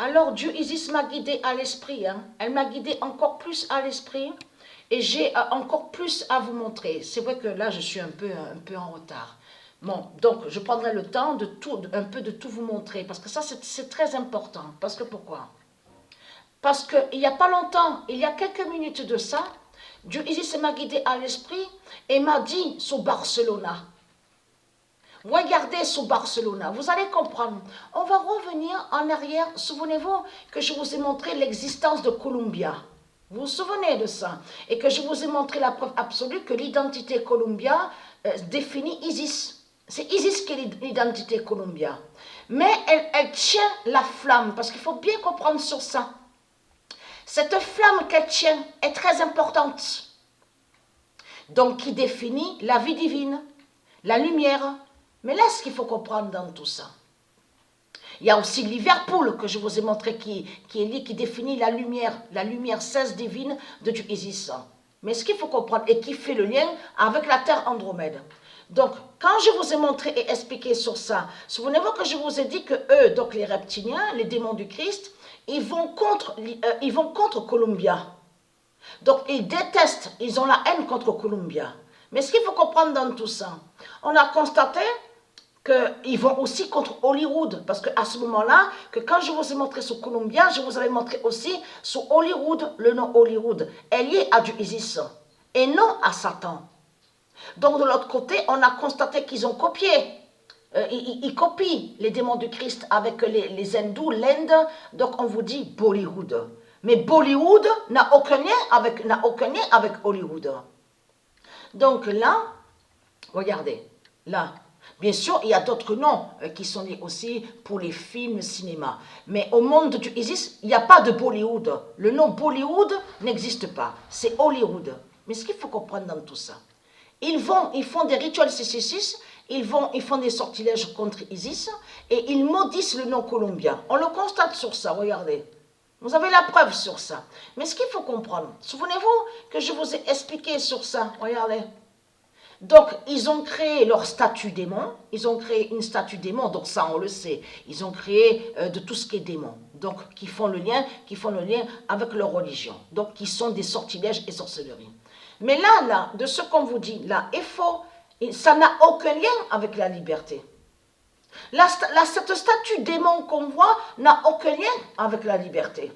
Alors Dieu Isis m'a guidé à l'esprit, hein. Elle m'a guidé encore plus à l'esprit et j'ai encore plus à vous montrer. C'est vrai que là je suis un peu en retard. Bon, donc je prendrai le temps de un peu de tout vous montrer parce que ça c'est très important. Parce que pourquoi? Parce qu'il n'y a pas longtemps, il y a quelques minutes de ça, Dieu Isis m'a guidé à l'esprit et m'a dit sur Barcelona. Regardez sur Barcelona, vous allez comprendre. On va revenir en arrière. Souvenez-vous que je vous ai montré l'existence de Columbia. Vous vous souvenez de ça? Et que je vous ai montré la preuve absolue que l'identité Columbia définit Isis. C'est Isis qui est l'identité Columbia. Mais elle tient la flamme, parce qu'il faut bien comprendre sur ça. Cette flamme qu'elle tient est très importante. Donc, qui définit la vie divine, la lumière. Mais là, ce qu'il faut comprendre dans tout ça, il y a aussi Liverpool que je vous ai montré qui définit la lumière 16 divine de Dieu Isis. Mais ce qu'il faut comprendre et qui fait le lien avec la Terre Andromède. Donc, quand je vous ai montré et expliqué sur ça, souvenez-vous que je vous ai dit que eux, donc les reptiliens, les démons du Christ, ils vont contre Columbia. Donc, ils détestent, ils ont la haine contre Columbia. Mais ce qu'il faut comprendre dans tout ça, on a constaté qu'ils vont aussi contre Hollywood, parce qu'à ce moment-là, que quand je vous ai montré sur Columbia, je vous avais montré aussi sur Hollywood, le nom Hollywood est lié à du Isis, et non à Satan. Donc de l'autre côté, on a constaté qu'ils ont copié, ils copient les démons du Christ avec les hindous, l'Inde, donc on vous dit Bollywood. Mais Bollywood n'a aucun lien avec Hollywood. Donc là, regardez, là, bien sûr, il y a d'autres noms qui sont liés aussi pour les films, le cinéma. Mais au monde de Isis, il n'y a pas de Bollywood. Le nom Bollywood n'existe pas. C'est Hollywood. Mais ce qu'il faut comprendre dans tout ça, ils font des rituels 666, ils font des sortilèges contre Isis et ils maudissent le nom colombien. On le constate sur ça, regardez. Vous avez la preuve sur ça. Mais ce qu'il faut comprendre, souvenez-vous que je vous ai expliqué sur ça, regardez. Donc, ils ont créé leur statue démon, ils ont créé une statue démon, donc ça on le sait, ils ont créé de tout ce qui est démon, donc qui font le lien avec leur religion, donc qui sont des sortilèges et sorcelleries. Mais là, de ce qu'on vous dit, là, est faux, ça n'a aucun lien avec la liberté. Cette statue démon qu'on voit n'a aucun lien avec la liberté.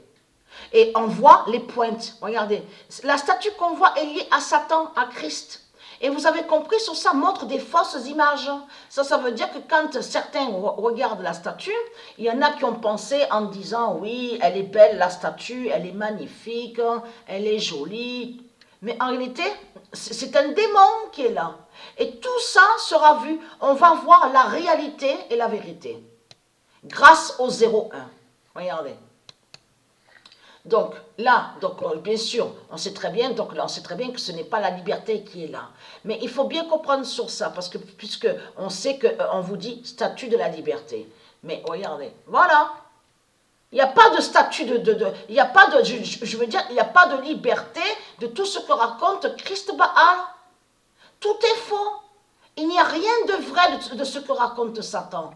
Et on voit les pointes, regardez, la statue qu'on voit est liée à Satan, à Christ. Et vous avez compris, sur ça montre des fausses images. Ça veut dire que quand certains regardent la statue, il y en a qui ont pensé en disant, oui, elle est belle la statue, elle est magnifique, elle est jolie. Mais en réalité, c'est un démon qui est là. Et tout ça sera vu. On va voir la réalité et la vérité. Grâce au 01. Regardez. Donc là, bien sûr, on sait très bien que ce n'est pas la liberté qui est là. Mais il faut bien comprendre sur ça, parce que puisque on sait qu'on vous dit statut de la liberté. Mais regardez, voilà. Il n'y a pas de statut il n'y a pas de, je veux dire, il n'y a pas de liberté de tout ce que raconte Christ Baal. Tout est faux. Il n'y a rien de vrai de ce que raconte Satan.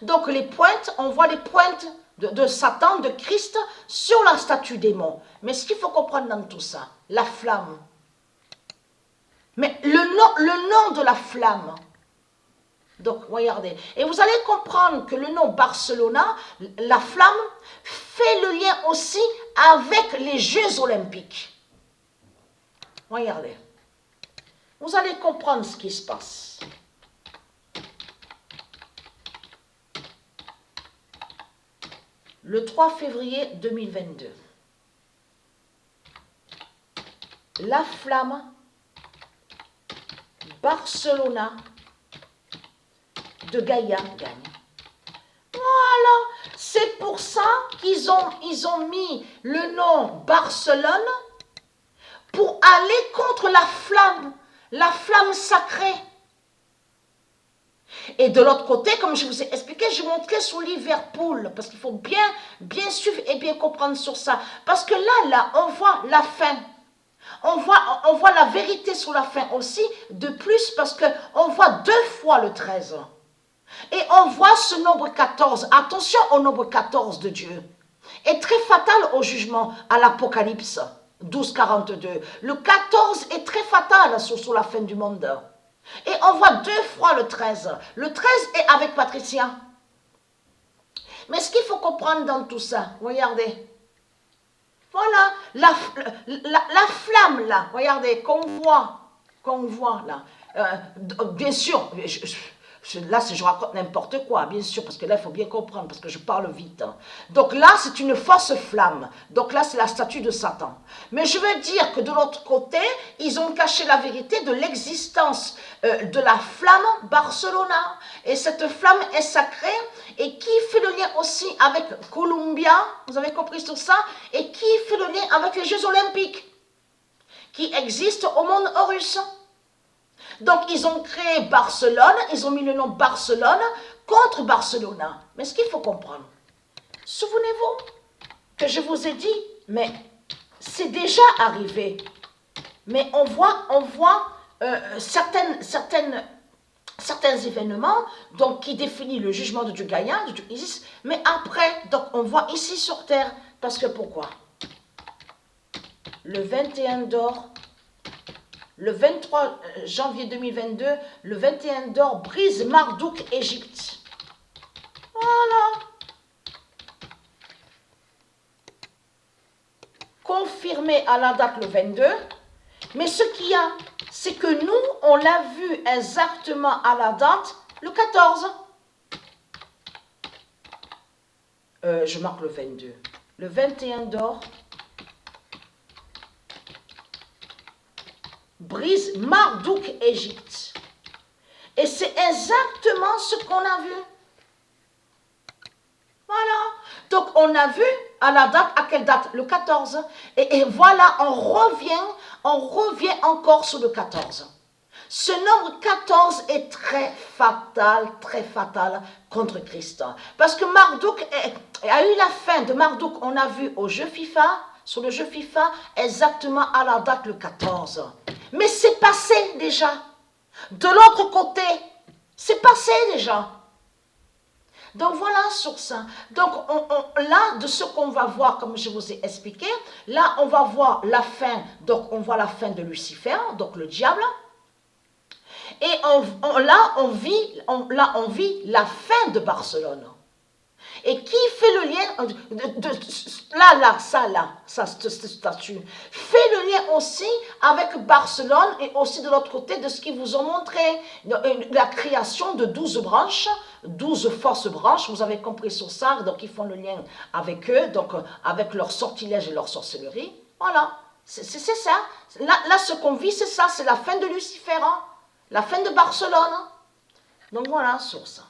Donc les pointes, on voit les pointes de Satan, de Christ, sur la statue démon. Mais ce qu'il faut comprendre dans tout ça, la flamme. Mais le nom de la flamme. Donc, regardez. Et vous allez comprendre que le nom Barcelona, la flamme, fait le lien aussi avec les Jeux olympiques. Regardez. Vous allez comprendre ce qui se passe. Le 3 février 2022, la flamme, Barcelona de Gaïa gagne. Voilà, c'est pour ça qu'ils ont mis le nom Barcelone pour aller contre la flamme sacrée. Et de l'autre côté, comme je vous ai expliqué, je montrais sur Liverpool, parce qu'il faut bien suivre et bien comprendre sur ça. Parce que là, on voit la fin. On voit la vérité sur la fin aussi, de plus, parce qu'on voit 2 fois le 13. Et on voit ce nombre 14. Attention au nombre 14 de Dieu. est très fatal au jugement, à l'Apocalypse 12, 42. Le 14 est très fatal sur la fin du monde. Et on voit 2 fois le 13. Le 13 est avec Patricia. Mais ce qu'il faut comprendre dans tout ça, regardez. Voilà, la flamme là, regardez, qu'on voit là. Bien sûr, là je raconte n'importe quoi, bien sûr, parce que là il faut bien comprendre, parce que je parle vite. Hein. Donc là c'est une fausse flamme, donc là c'est la statue de Satan. Mais je veux dire que de l'autre côté, ils ont caché la vérité de l'existence de la flamme Barcelona. Et cette flamme est sacrée, et qui fait le lien aussi avec Columbia, vous avez compris sur ça, et qui fait le lien avec les Jeux Olympiques, qui existent au monde Horus. Donc, ils ont créé Barcelone, ils ont mis le nom Barcelone contre Barcelona. Mais ce qu'il faut comprendre, souvenez-vous que je vous ai dit, mais c'est déjà arrivé. Mais on voit certains événements donc, qui définissent le jugement de Dieu gagnant, de Dieu Isis, mais après, donc on voit ici sur terre, parce que pourquoi? Le 21 d'or, le 23 janvier 2022, le 21 d'or brise Marduk, Égypte. Voilà. Confirmé à la date le 22. Mais ce qu'il y a, c'est que nous, on l'a vu exactement à la date le 14. Je marque le 22. Le 21 d'or brise Marduk, Égypte. Et c'est exactement ce qu'on a vu. Voilà. Donc on a vu à la date, à quelle date? Le 14. Et voilà, on revient encore sur le 14. Ce nombre 14 est très fatal contre Christ. Parce que Marduk a eu la fin de Marduk, on a vu au jeu FIFA, sur le jeu FIFA, exactement à la date le 14. Mais c'est passé déjà. De l'autre côté, c'est passé déjà. Donc voilà sur ça. Donc là, de ce qu'on va voir, comme je vous ai expliqué, là on va voir la fin, donc on voit la fin de Lucifer, donc le diable. Et là on vit la fin de Barcelone. Et qui fait le lien, cette statue, fait le lien aussi avec Barcelone et aussi de l'autre côté de ce qu'ils vous ont montré, la création de 12 branches, 12 fausses branches, vous avez compris sur ça, donc ils font le lien avec eux, donc avec leur sortilège et leur sorcellerie. Voilà, c'est ça. Là, ce qu'on vit, c'est ça, c'est la fin de Lucifer, hein, la fin de Barcelone. Donc voilà, sur ça.